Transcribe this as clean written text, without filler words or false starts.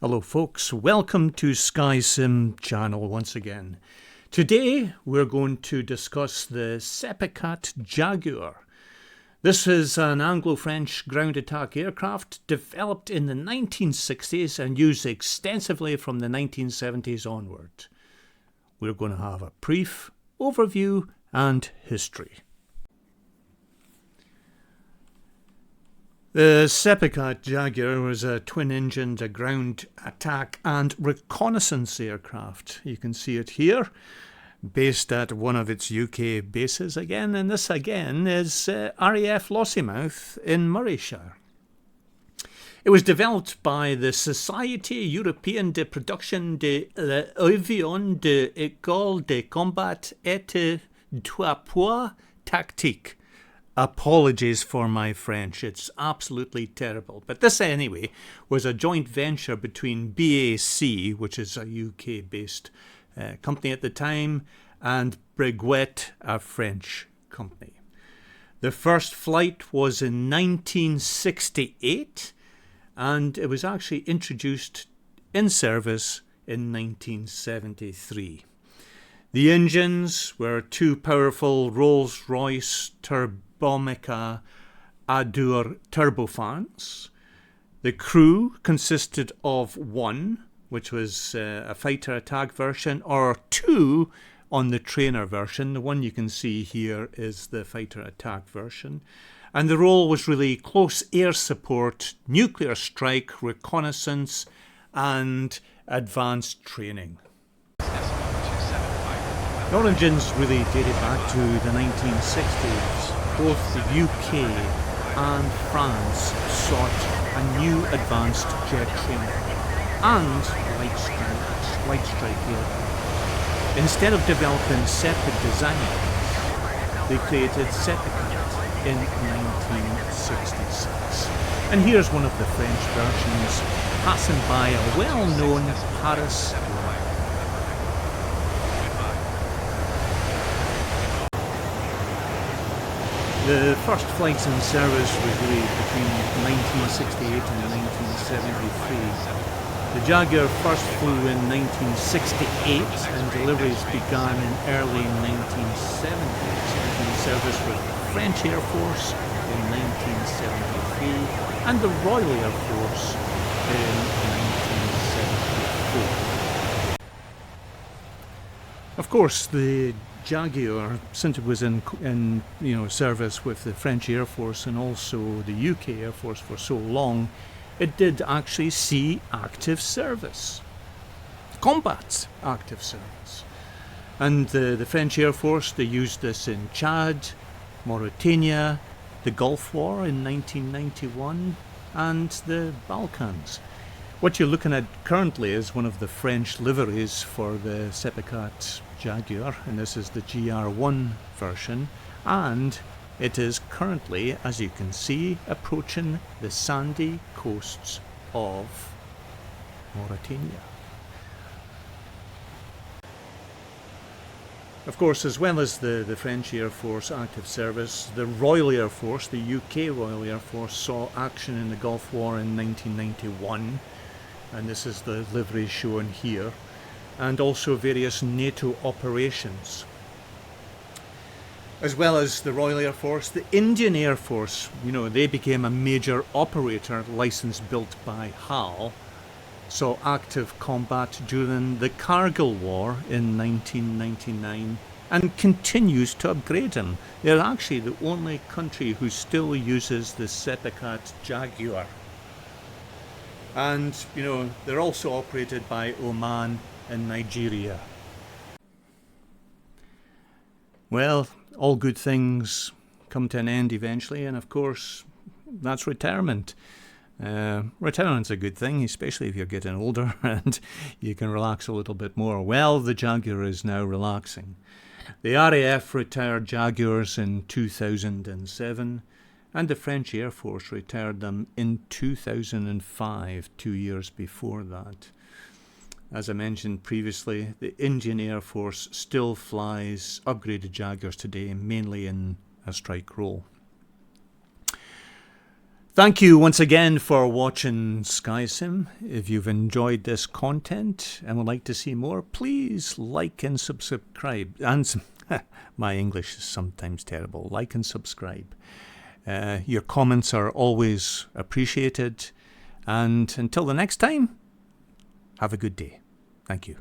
Hello folks, welcome to SkySim channel once again. Today we're going to discuss the SEPECAT Jaguar. This is an Anglo-French ground attack aircraft developed in the 1960s and used extensively from the 1970s onward. We're going to have a brief overview and history. The SEPECAT Jaguar was a twin-engined ground attack and reconnaissance aircraft. You can see it here, based at one of its UK bases again, and this again is RAF Lossiemouth in Murrayshire. It was developed by the Société Européenne de Production d'Avions d'École de Combat et d'Appoint Tactique. Apologies for my French, it's absolutely terrible. But this anyway was a joint venture between BAC, which is a UK-based company at the time, and Breguet, a French company. The first flight was in 1968, and it was actually introduced in service in 1973. The engines were two powerful Rolls-Royce Turbomeca Adur turbofans. The crew consisted of one, which was a fighter attack version, or two on the trainer version. The one you can see here is the fighter attack version. And the role was really close air support, nuclear strike, reconnaissance, and advanced training. The origins really dated back to the 1960s. Both the UK and France sought a new advanced jet training and light strike aircraft. Instead of developing separate designs, they created SEPECAT in 1966. And here's one of the French versions passing by a well-known Paris line. The first flights in service were really between 1968 and 1973. The Jaguar first flew in 1968 and deliveries began in early 1970s. It was in service with the French Air Force in 1973 and the Royal Air Force in 1974. Of course, the Jaguar, since it was in service with the French Air Force and also the UK Air Force for so long, it did actually see active service, combat active service. And the French Air Force, they used this in Chad, Mauritania, the Gulf War in 1991, and the Balkans. What you're looking at currently is one of the French liveries for the SEPECAT Jaguar, and this is the GR1 version, and it is currently, as you can see, approaching the sandy coasts of Mauritania. Of course, as well as the French Air Force active service, the Royal Air Force, the UK Royal Air Force, saw action in the Gulf War in 1991, and this is the livery shown here, and also various NATO operations. As well as the Royal Air Force, the Indian Air Force, they became a major operator license built by HAL, saw active combat during the Kargil War in 1999 and continues to upgrade them. They're actually the only country who still uses the SEPECAT Jaguar. And, they're also operated by Oman and Nigeria. Well, all good things come to an end eventually, and of course, that's retirement. Retirement's a good thing, especially if you're getting older and you can relax a little bit more. Well, the Jaguar is now relaxing. The RAF retired Jaguars in 2007, and the French Air Force retired them in 2005, 2 years before that. As I mentioned previously, the Indian Air Force still flies upgraded Jaguars today, mainly in a strike role. Thank you once again for watching SkySim. If you've enjoyed this content and would like to see more, please like and subscribe. And my English is sometimes terrible. Like and subscribe. Your comments are always appreciated. And until the next time, have a good day. Thank you.